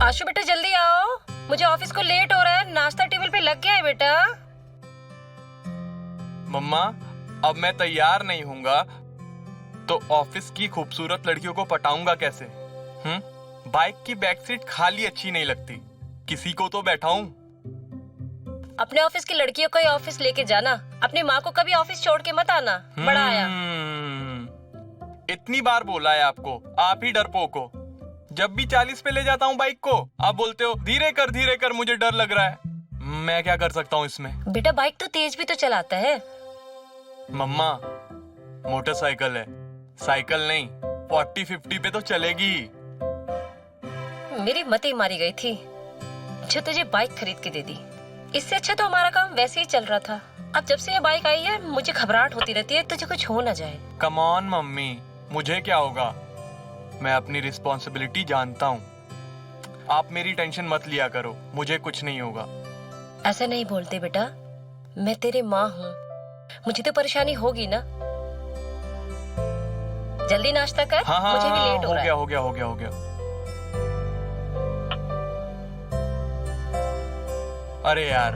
आशु बेटा जल्दी आओ, मुझे ऑफिस को लेट हो रहा है। नाश्ता टेबल पे लग गया है बेटा। मम्मा, अब मैं तैयार नहीं हूँगा तो ऑफिस की खूबसूरत लड़कियों को पटाऊंगा कैसे? बाइक की बैक सीट खाली अच्छी नहीं लगती, किसी को तो बैठाऊं। अपने ऑफिस की लड़कियों को ही ऑफिस लेके जाना, अपनी माँ को कभी ऑफिस छोड़ के मत आना। बड़ा आया। इतनी बार बोला है आपको, आप ही डरपोक हो। जब भी 40 पे ले जाता हूँ बाइक को, आप बोलते हो धीरे कर, मुझे डर लग रहा है। मैं क्या कर सकता हूँ इसमें? बेटा बाइक तो तेज भी तो चलाता है। मम्मा, मोटरसाइकिल है, साइकिल नहीं। 40-50 पे तो चलेगी। मेरी मत ही मारी गई थी जो तुझे बाइक खरीद के दे दी। इससे अच्छा तो हमारा काम वैसे ही चल रहा था। अब जब से ये बाइक आई है मुझे घबराहट होती रहती है, तुझे कुछ हो ना जाए। कम ऑन मम्मी, मुझे क्या होगा? मैं अपनी रिस्पॉन्सिबिलिटी जानता हूँ। आप मेरी टेंशन मत लिया करो, मुझे कुछ नहीं होगा। ऐसा नहीं बोलते बेटा, मैं तेरी माँ हूँ, मुझे तो परेशानी होगी ना। जल्दी नाश्ता कर। हाँ, मुझे भी लेट हो रहा है। हो गया। अरे यार,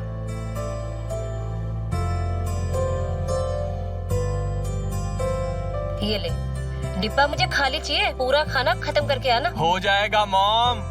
ये ले डिब्बा, मुझे खाली चाहिए, पूरा खाना खत्म करके आना। हो जाएगा मॉम।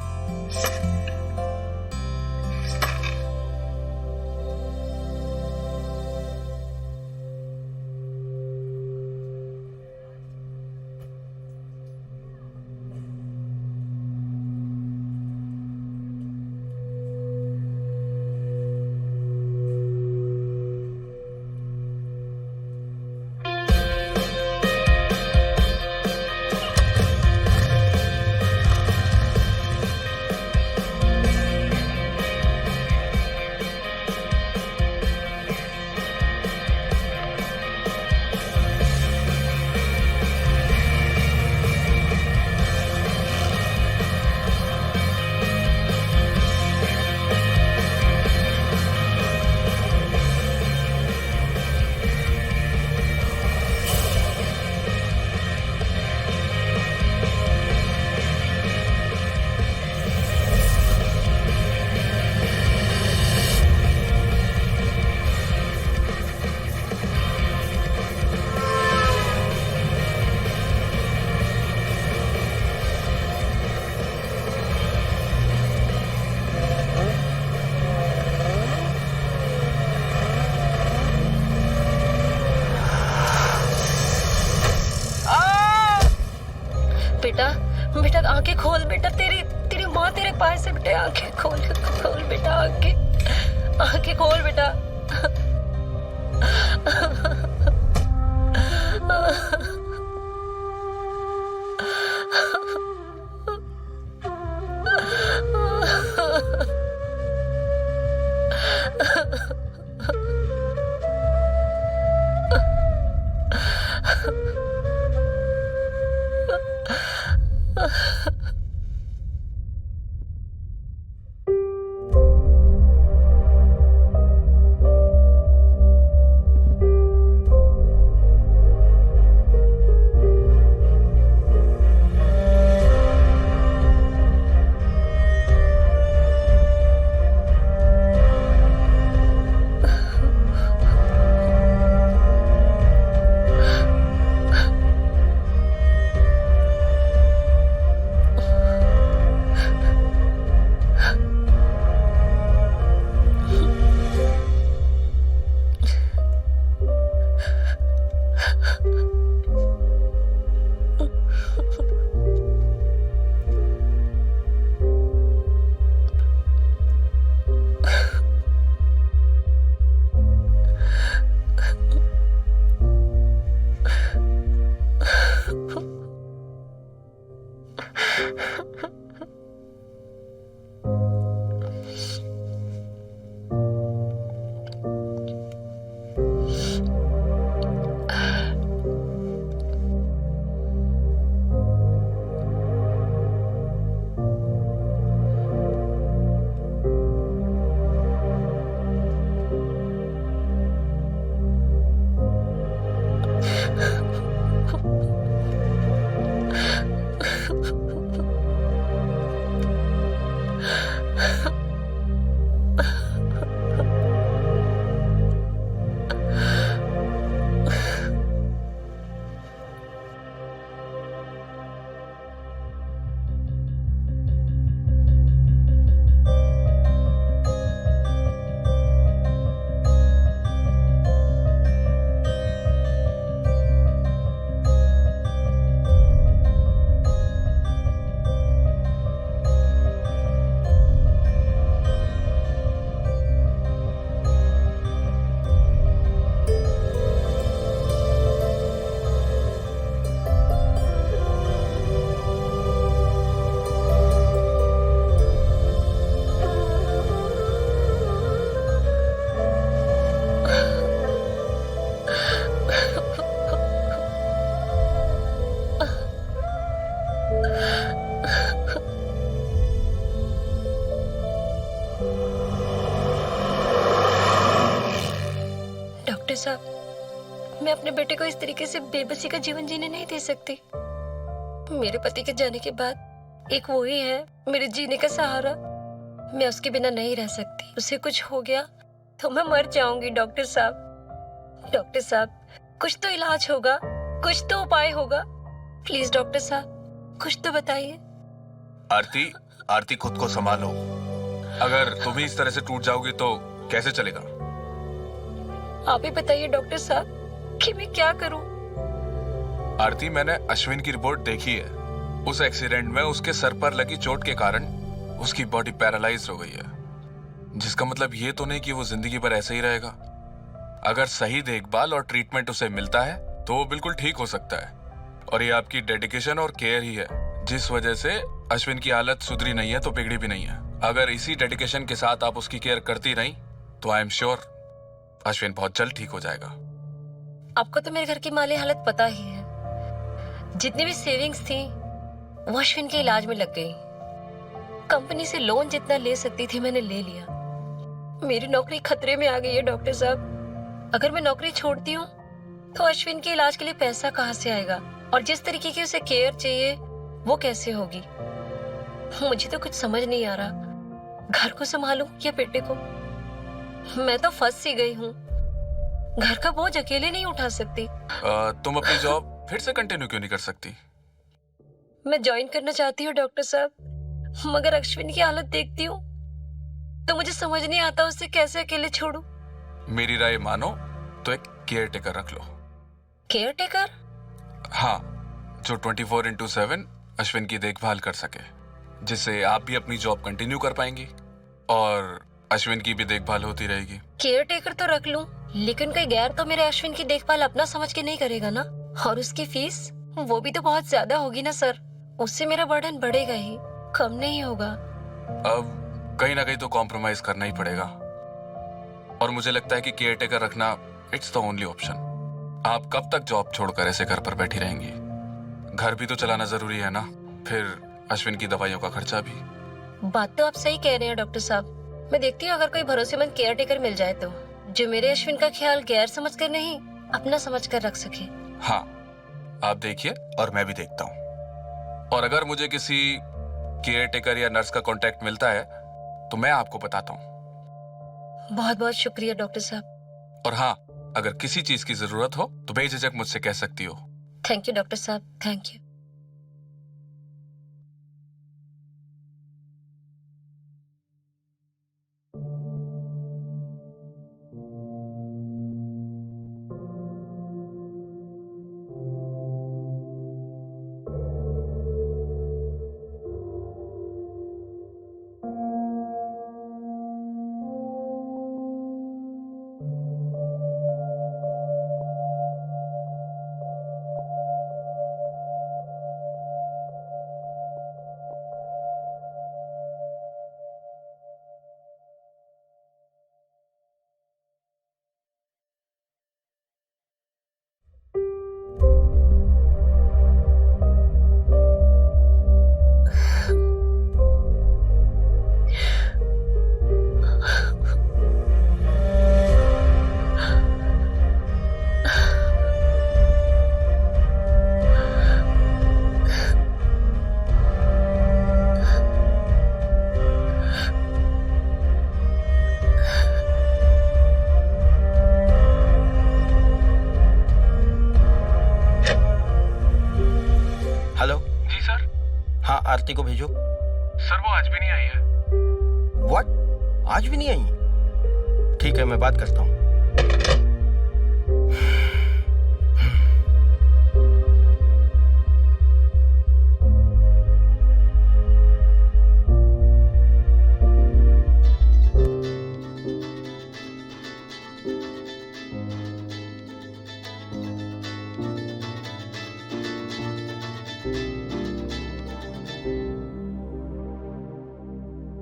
बेटा बेटा आंखें खोल बेटा, तेरी माँ तेरे पास है बेटा। आंखें खोल बेटा, आंखें खोल बेटा। डॉक्टर साहब, मैं अपने बेटे को इस तरीके से बेबसी का जीवन जीने नहीं दे सकती। मेरे पति के जाने के बाद एक वो ही है मेरे जीने का सहारा। मैं उसके बिना नहीं रह सकती। उसे कुछ हो गया तो मैं मर जाऊंगी। डॉक्टर साहब, कुछ तो इलाज होगा, कुछ तो उपाय होगा। प्लीज डॉक्टर साहब, कुछ तो बताइए। आरती, आरती खुद को संभालो। अगर तुम ही इस तरह से टूट जाओगी तो कैसे चलेगा? आप ही बताइए डॉक्टर साहब कि मैं क्या करूं। आरती, मैंने अश्विन की रिपोर्ट देखी है। उस एक्सीडेंट में उसके सर पर लगी चोट के कारण उसकी बॉडी पैरालाइज्ड हो गई है, जिसका मतलब ये तो नहीं कि वो जिंदगी भर ऐसे ही रहेगा। अगर सही देखभाल और ट्रीटमेंट उसे मिलता है तो वो बिल्कुल ठीक हो सकता है। और ये आपकी डेडिकेशन और केयर ही है जिस वजह से अश्विन की हालत सुधरी नहीं है तो बिगड़ी भी नहीं है। अगर इसी डेडिकेशन के साथ आप उसकी केयर करती रही तो आई एम श्योर अश्विन बहुत जल्द ठीक हो जाएगा। आपको तो मेरे घर की माली हालत पता ही है। जितनी भी सेविंग्स थी वो अश्विन के इलाज में लग गई। कंपनी से लोन जितना ले सकती थी मैंने ले लिया। मेरी नौकरी खतरे में आ गई है डॉक्टर साहब। अगर मैं नौकरी छोड़ती हूँ तो अश्विन के इलाज के लिए पैसा कहाँ से आएगा, और जिस तरीके की उसे केयर चाहिए वो कैसे होगी। मुझे तो कुछ समझ नहीं आ रहा, घर को संभालूं या बेटे को। मैं तो फंस सी गई हूँ। घर का बोझ अकेले नहीं उठा सकती। तुम अपनी जॉब फिर से कंटिन्यू क्यों नहीं कर सकती? मैं ज्वाइन करना चाहती हूँ डॉक्टर साहब, मगर अश्विन की हालत देखती हूँ तो मुझे समझ नहीं आता उसे कैसे अकेले छोड़ूं। मेरी राय मानो तो एक केयर टेकर रख लो। Care taker? हाँ, जो 24/7 अश्विन की देखभाल कर सके, जिससे आप भी अपनी जॉब कंटिन्यू कर पाएंगी और अश्विन की भी देखभाल होती रहेगी। केयर टेकर तो रख लूं, लेकिन कोई गैर तो मेरे अश्विन की देखभाल अपना समझ के नहीं करेगा ना। और उसकी फीस वो भी तो बहुत ज्यादा होगी ना सर। उससे मेरा बर्डन बढ़ेगा ही, कम नहीं होगा। अब कहीं ना कहीं तो कॉम्प्रोमाइज करना ही पड़ेगा और मुझे लगता है कि केयर टेकर रखना इट्स द ओनली ऑप्शन। आप कब तक जॉब छोड़कर ऐसे घर पर बैठी रहेंगी? घर भी तो चलाना जरूरी है ना, फिर अश्विन की दवाइयों का खर्चा भी। बात तो आप सही कह रहे हैं डॉक्टर साहब। मैं देखती हूँ अगर कोई भरोसेमंद केयर टेकर मिल जाए तो, जो मेरे अश्विन का ख्याल गैर समझ कर नहीं अपना समझ कर रख सके। हाँ, आप देखिए और मैं भी देखता हूँ। और अगर मुझे किसी केयर टेकर या नर्स का कांटेक्ट मिलता है तो मैं आपको बताता हूँ। बहुत बहुत शुक्रिया डॉक्टर साहब। और हाँ, अगर किसी चीज की जरूरत हो तो बेझिझक मुझसे कह सकती हो। थैंक यू डॉक्टर साहब, थैंक यू। आरती को भेजो। सर वो आज भी नहीं आई है। व्हाट? आज भी नहीं आई? ठीक है, मैं बात करता हूँ।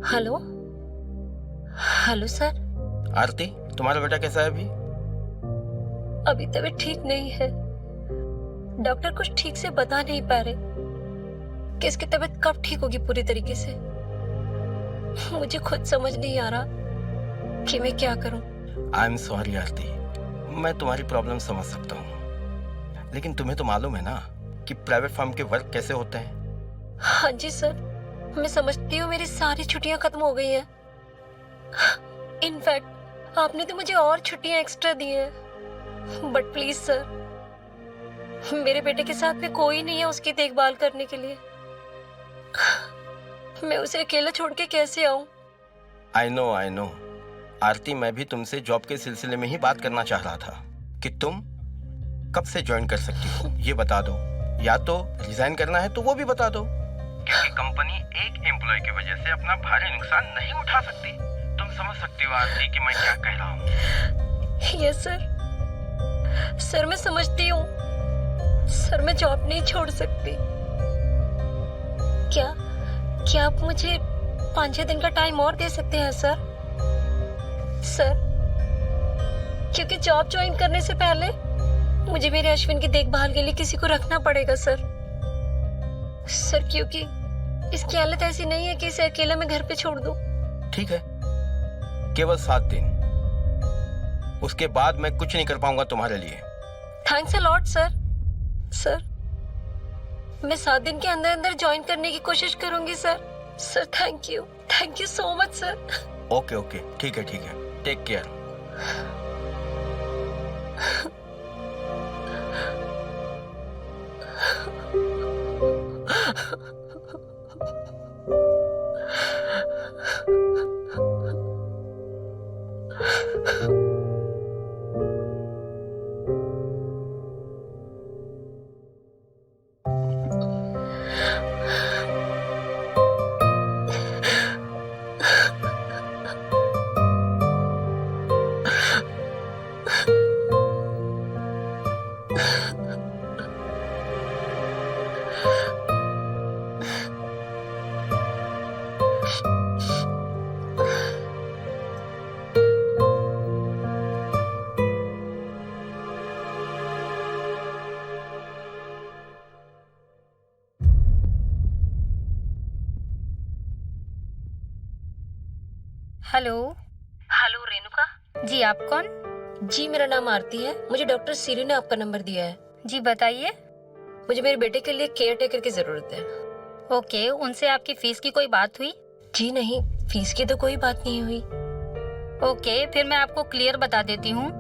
Hello hello sir. आरती, तुम्हारा बेटा कैसा है अभी? अभी तबीयत ठीक नहीं है। डॉक्टर कुछ ठीक से बता नहीं पा रहे कि इसकी तबीयत कब ठीक होगी पूरी तरीके से। मुझे खुद समझ नहीं आ रहा कि मैं क्या करूं। आई एम सॉरी आरती, मैं तुम्हारी प्रॉब्लम समझ सकता हूँ, लेकिन तुम्हें तो मालूम है ना कि प्राइवेट फर्म के वर्क कैसे होते हैं। हाँ जी सर, मैं समझती हूँ मेरी सारी छुट्टियां खत्म हो गई हैं। इनफैक्ट आपने तो मुझे और छुट्टियां एक्स्ट्रा दी हैं। बट प्लीज सर, मेरे बेटे के साथ में कोई नहीं है उसकी देखभाल करने के लिए। मैं उसे अकेला छोड़ के कैसे आऊं? आई नो आरती, मैं भी तुमसे जॉब के सिलसिले में ही बात करना चाह रहा था कि तुम कब से ज्वाइन कर सकती हो, ये बता दो। या तो रिजाइन करना है तो वो भी बता दो, क्योंकि कंपनी एक एम्प्लॉय की वजह से अपना भारी नुकसान नहीं उठा सकती। तुम समझ सकती हो आरती कि मैं क्या कह रहा हूँ। यस सर, मैं समझती हूँ सर, मैं जॉब नहीं छोड़ सकती। क्या आप मुझे 5-6 दिन का टाइम और दे सकते हैं सर? क्योंकि जॉब ज्वाइन करने से पहले मुझे मेरे अश्विन की देखभाल के लिए किसी को रखना पड़ेगा सर, क्योंकि इसकी हालत ऐसी नहीं है कि इसे अकेला मैं घर पे छोड़ दूं। ठीक है, केवल 7 दिन, उसके बाद मैं कुछ नहीं कर पाऊंगा तुम्हारे लिए। थैंक्स अ लॉट सर, मैं 7 दिन के अंदर अंदर ज्वाइन करने की कोशिश करूंगी sir. Thank you so much sir. Okay, ठीक है, take care. Hello. Hello Renuka ji आप कौन? जी, मेरा नाम आरती है। मुझे डॉक्टर सीरी ने आपका नंबर दिया है। जी बताइए। मुझे मेरे बेटे के लिए केयर टेकर की जरूरत है। ओके, उनसे आपकी फीस की कोई बात हुई? जी नहीं, फीस की तो कोई बात नहीं हुई। ओके, फिर मैं आपको क्लियर बता देती हूँ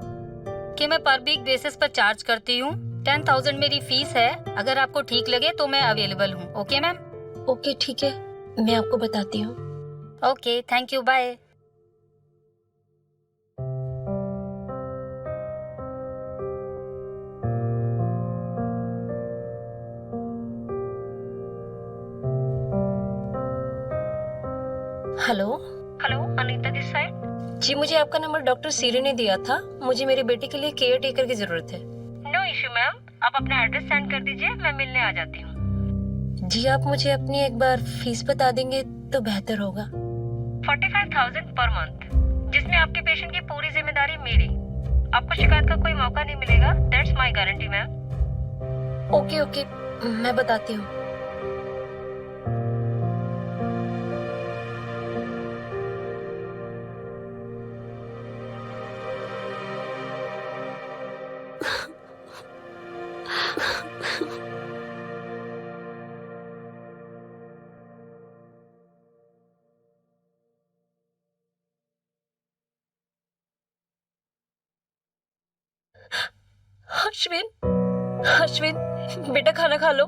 कि मैं पर वीक बेसिस पर चार्ज करती हूँ। 10,000 मेरी फीस है। अगर आपको ठीक लगे तो मैं अवेलेबल हूँ। Okay ma'am? ओके ठीक है, मैं आपको बताती हूँ। Okay, thank you, bye. Hello Anita this side. जी, मुझे आपका नंबर डॉक्टर सीरी ने दिया था। मुझे मेरे बेटे के लिए केयर टेकर की जरूरत है। नो इश्यू मैम, आप अपना एड्रेस सेंड कर दीजिए, मैं मिलने आ जाती हूँ। जी, आप मुझे अपनी एक बार फीस बता देंगे तो बेहतर होगा। 45,000 पर मंथ, जिसमें आपके पेशेंट की पूरी जिम्मेदारी मेरी। आपको शिकायत का कोई मौका नहीं मिलेगा। That's my guarantee ma'am. Okay, मैं बताती हूँ। अश्विन, बेटा खाना खा लो।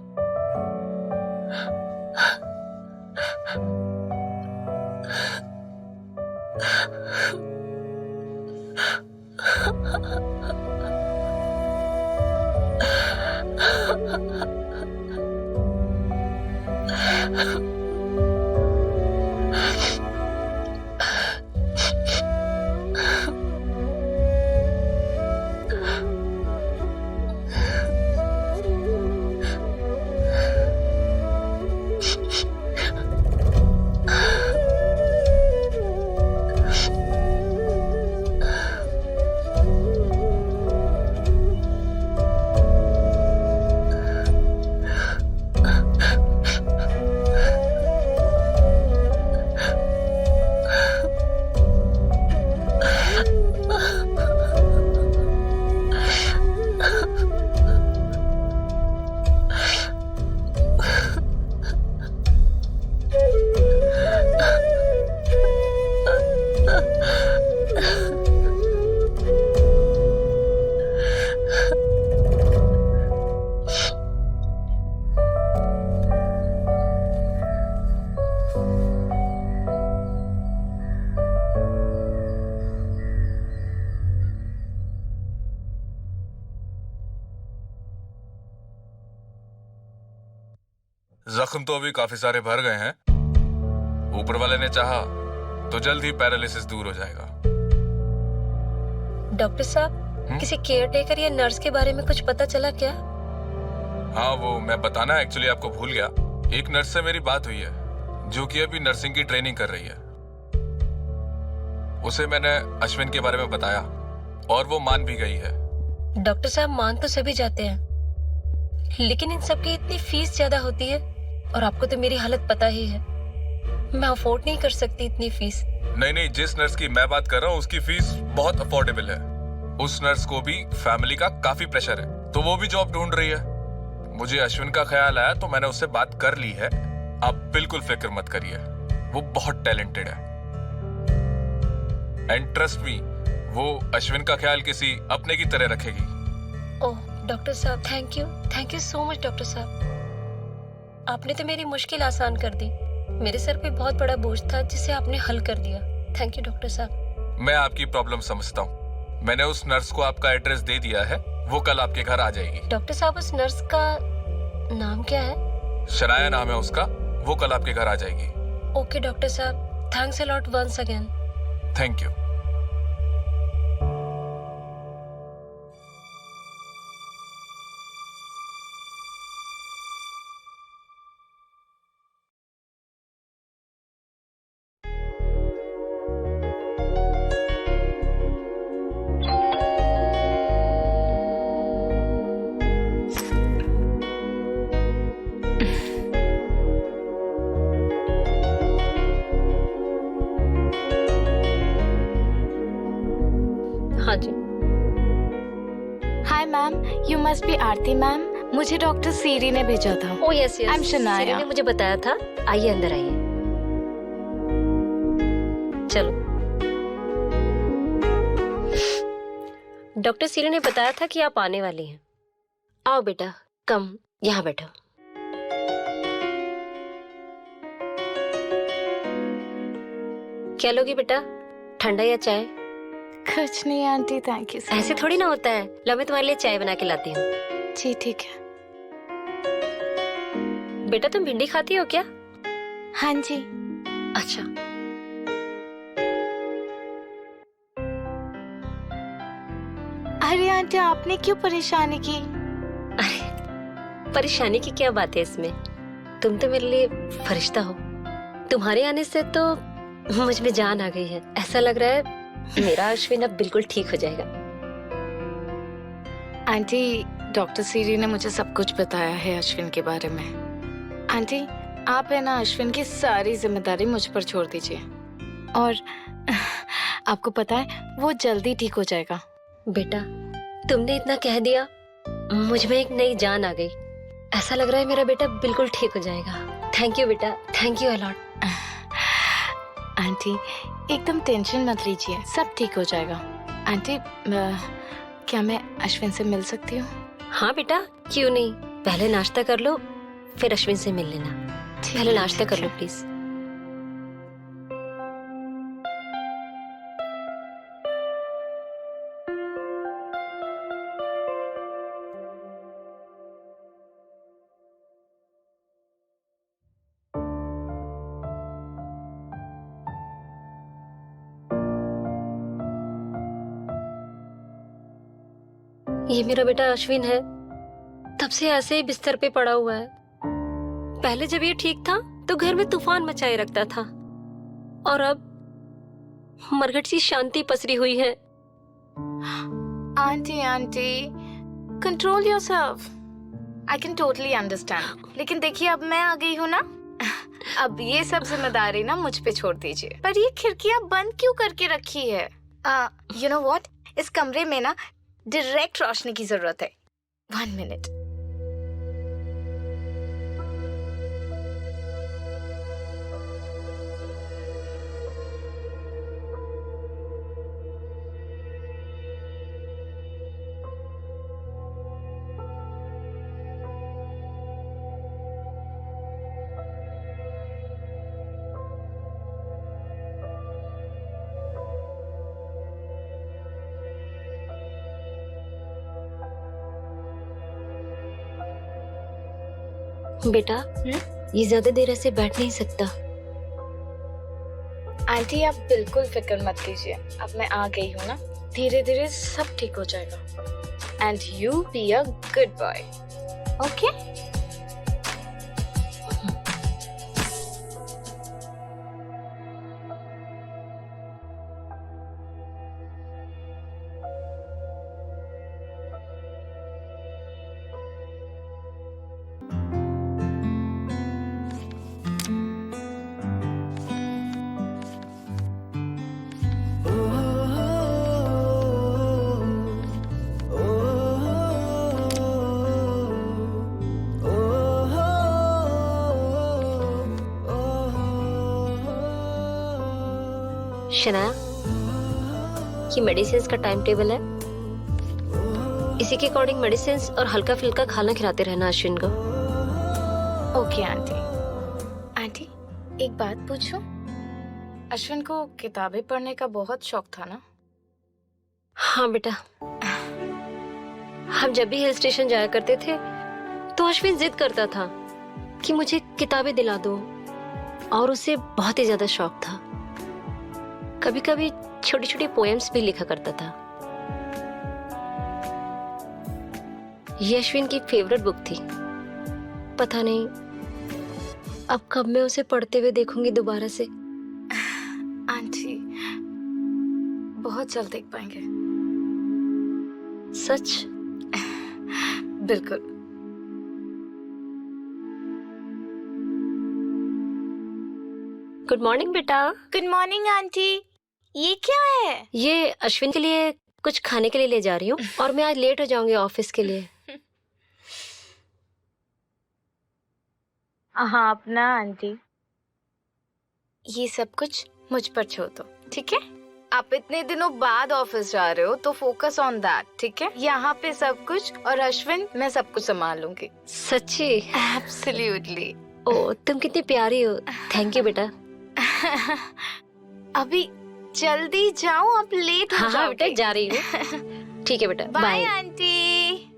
जख्म तो अभी काफी सारे भर गए हैं। ऊपर वाले ने चाहा तो जल्द ही पैरालिसिस दूर हो जाएगा। डॉक्टर साहब, किसी केयर टेकर या नर्स के बारे में कुछ पता चला क्या? हाँ, वो मैं बताना एक्चुअली आपको भूल गया। एक नर्स से मेरी बात हुई है जो कि अभी नर्सिंग की ट्रेनिंग कर रही है। उसे मैंने अश्विन के बारे में बताया और वो मान भी गई है। डॉक्टर साहब, मान तो सभी जाते हैं, लेकिन इन सब की इतनी फीस ज्यादा होती है और आपको तो मेरी हालत पता ही है। मैं अफोर्ड नहीं कर सकती इतनी फीस। नहीं, जिस नर्स की मैं बात कर रहा हूँ उसकी फीस बहुत अफोर्डेबल है। उस नर्स को भी फैमिली का काफी प्रेशर है, तो वो भी जॉब ढूंढ रही है। मुझे अश्विन का ख्याल आया तो मैंने उससे बात कर ली है। आप बिल्कुल फिक्र मत करिए, वो बहुत टैलेंटेड है। एंड ट्रस्ट मी, वो अश्विन का ख्याल किसी अपने की तरह रखेगी। ओह डॉक्टर साहब, thank you so much doctor साहब। आपने तो मेरी मुश्किल आसान कर दी। मेरे सर पे बहुत बड़ा बोझ था जिसे आपने हल कर दिया। थैंक यू डॉक्टर साहब। मैं आपकी प्रॉब्लम समझता हूँ। मैंने उस नर्स को आपका एड्रेस दे दिया है, वो कल आपके घर आ जाएगी। डॉक्टर साहब, उस नर्स का नाम क्या है? शनाया नाम है उसका, वो कल आपके घर आ जाएगी। ओके डॉक्टर साहब, thanks a lot once again. Thank you. हाँ जी। Hi ma'am, you must be Aarti ma'am. मुझे डॉक्टर सीरी ने भेजा था। Oh yes yes, I'm Shanaya. Siri ने मुझे बताया था। आइए अंदर आइए। चलो। डॉक्टर सीरी ने बताया था कि आप आने वाली हैं। आओ बेटा, कम यहाँ बैठो। क्या लोगी बेटा, ठंडा या चाय? कुछ नहीं आंटी, थैंक यू। ऐसे थोड़ी ना होता है। लो मैं तुम्हारे लिए चाय बना के लाती हूँ। जी ठीक है। बेटा तुम भिंडी खाती हो क्या? हाँ जी। अच्छा। अरे आंटी, आपने क्यों परेशानी की? अरे परेशानी की क्या बात है इसमें? तुम तो मेरे लिए फरिश्ता हो। तुम्हारे आने से तो मुझ में जान आ गई है। ऐसा लग रहा है मेरा अश्विन अब बिल्कुल ठीक हो जाएगा। आंटी, डॉक्टर सीरी ने मुझे सब कुछ बताया है अश्विन के बारे में। आंटी, आप है ना अश्विन की सारी जिम्मेदारी मुझ पर छोड़ दीजिए, और आपको पता है वो जल्दी ठीक हो जाएगा। बेटा तुमने इतना कह दिया, मुझ में एक नई जान आ गई। ऐसा लग रहा है मेरा बेटा बिल्कुल ठीक हो जाएगा। थैंक यू बेटा, थैंक यू अलॉट। आंटी एकदम टेंशन मत लीजिए, सब ठीक हो जाएगा। आंटी, क्या मैं अश्विन से मिल सकती हूँ? हाँ बेटा, क्यों नहीं। पहले नाश्ता कर लो, फिर अश्विन से मिल लेना। पहले नाश्ता कर लो प्लीज। ये मेरा बेटा अश्विन है, तब से ऐसे ही बिस्तर पे पड़ा हुआ है। पहले जब ये ठीक था तो घर में तूफान मचाए रखता था, और अब मरघट सी शांति पसरी हुई है। Aunty aunty, control yourself. I can totally understand, लेकिन देखिए अब मैं आ गई हूँ ना, अब ये सब जिम्मेदारी ना मुझ पे छोड़ दीजिए। पर ये खिड़कियाँ बंद क्यों करके रखी है? यू नो व्हाट, इस कमरे में ना डायरेक्ट रोशनी की जरूरत है। 1 मिनट। बेटा, ये ज्यादा देर ऐसे बैठ नहीं सकता। आंटी आप बिल्कुल फिक्र मत कीजिए, अब मैं आ गई हूँ ना, धीरे धीरे सब ठीक हो जाएगा। And you be a good boy, okay? Shanaya, ये मेडिसिन का टाइम टेबल है, इसी के अकॉर्डिंग मेडिसिन और हल्का फुल्का खाना खिलाते रहना अश्विन को। Okay aunty. आंटी एक बात पूछूं? अश्विन को किताबें पढ़ने का बहुत शौक था ना? हाँ बेटा, हम जब भी हिल स्टेशन जाया करते थे तो अश्विन जिद करता था कि मुझे किताबें दिला दो, और उसे बहुत ही ज्यादा शौक था। कभी कभी छोटी छोटी पोएम्स भी लिखा करता था। ये अश्विन की फेवरेट बुक थी। पता नहीं अब कब मैं उसे पढ़ते हुए देखूंगी दोबारा से। आंटी बहुत जल्द देख पाएंगे। सच? बिल्कुल। गुड मॉर्निंग बेटा। Good morning aunty. ये क्या है? ये अश्विन के लिए कुछ खाने के लिए ले जा रही हूँ, और मैं आज लेट हो जाऊंगी ऑफिस के लिए। हाँ अपना आंटी, ये सब कुछ मुझ पर छोड़ दो, ठीक है? आप इतने दिनों बाद ऑफिस जा रहे हो तो फोकस ऑन दैट, ठीक है? यहाँ पे सब कुछ, और अश्विन मैं सब कुछ संभाल लूंगी। सच्ची? एब्सोल्युटली। ओ, तुम कितनी प्यारी हो। थैंक यू बेटा। अभी जल्दी जाओ, आप लेट हो हाँ हाँ बेटा, जाओगे। जा रही हूँ। ठीक है बेटा, बाय बाय। आंटी।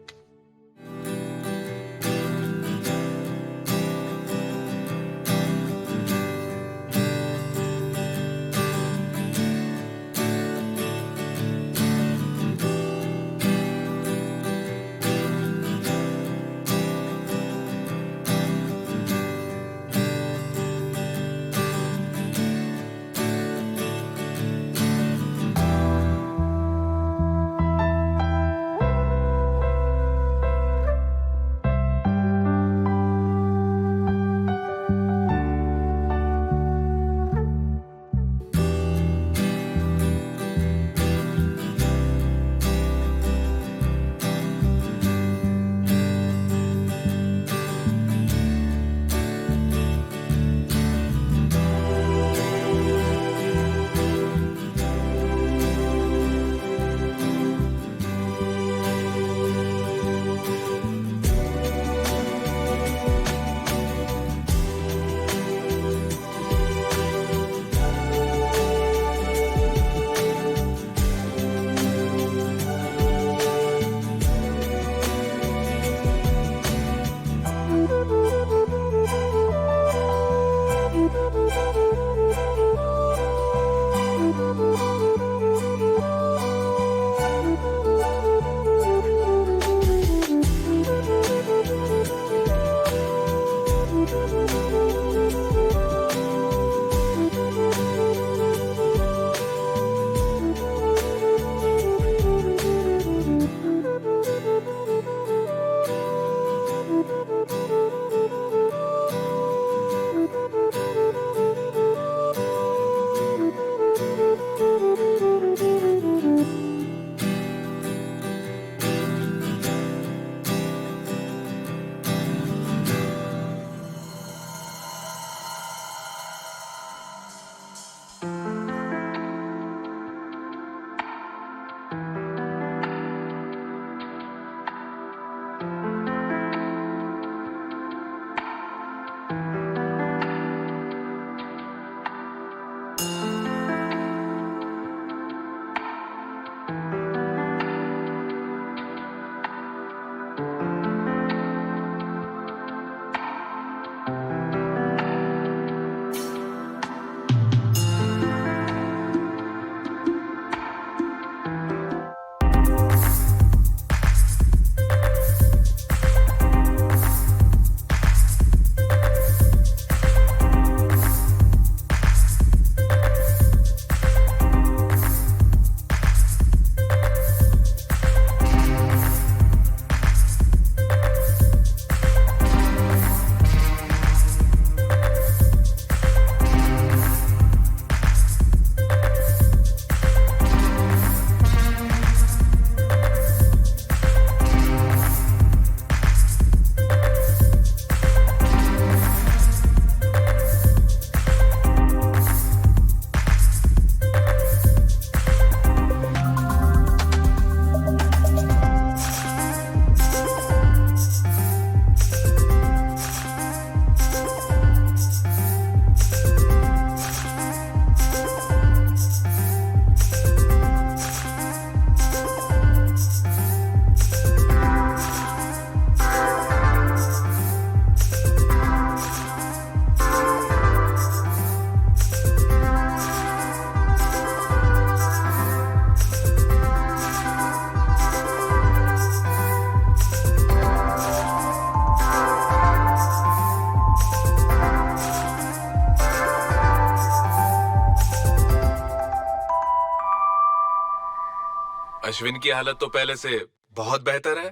अश्विन की हालत तो पहले से बहुत बेहतर है।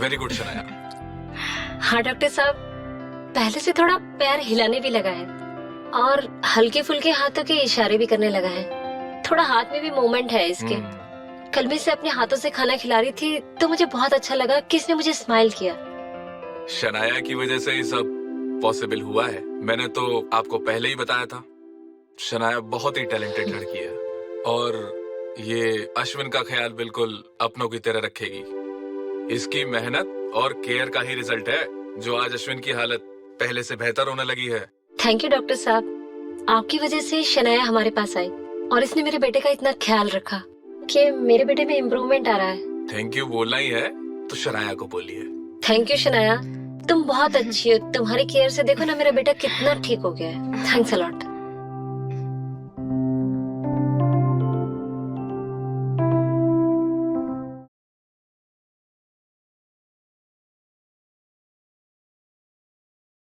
Very good Shanaya. हाँ डॉक्टर साहब, पहले से थोड़ा पैर हिलाने भी लगा है और हल्के फुल्के हाथों के इशारे भी करने लगा है। थोड़ा हाथ में भी मूवमेंट है इसके। कल मैं इसे अपने हाथों से खाना खिला रही थी तो मुझे बहुत अच्छा लगा कि इसने मुझे स्माइल किया। शनाया की वजह से ये सब पॉसिबल हुआ है। मैंने तो आपको पहले ही बताया था, शनाया बहुत ही टैलेंटेड लड़की है और ये अश्विन का ख्याल बिल्कुल अपनों की तरह रखेगी। इसकी मेहनत और केयर का ही रिजल्ट है जो आज अश्विन की हालत पहले से बेहतर होने लगी है। थैंक यू डॉक्टर साहब, आपकी वजह से शनाया हमारे पास आई और इसने मेरे बेटे का इतना ख्याल रखा कि मेरे बेटे में इम्प्रूवमेंट आ रहा है। थैंक यू बोलना ही है तो शनाया को बोलिए। थैंक यू शनाया, तुम बहुत अच्छी हो। तुम्हारी केयर से देखो ना मेरा बेटा कितना ठीक हो गया है। Thanks a lot.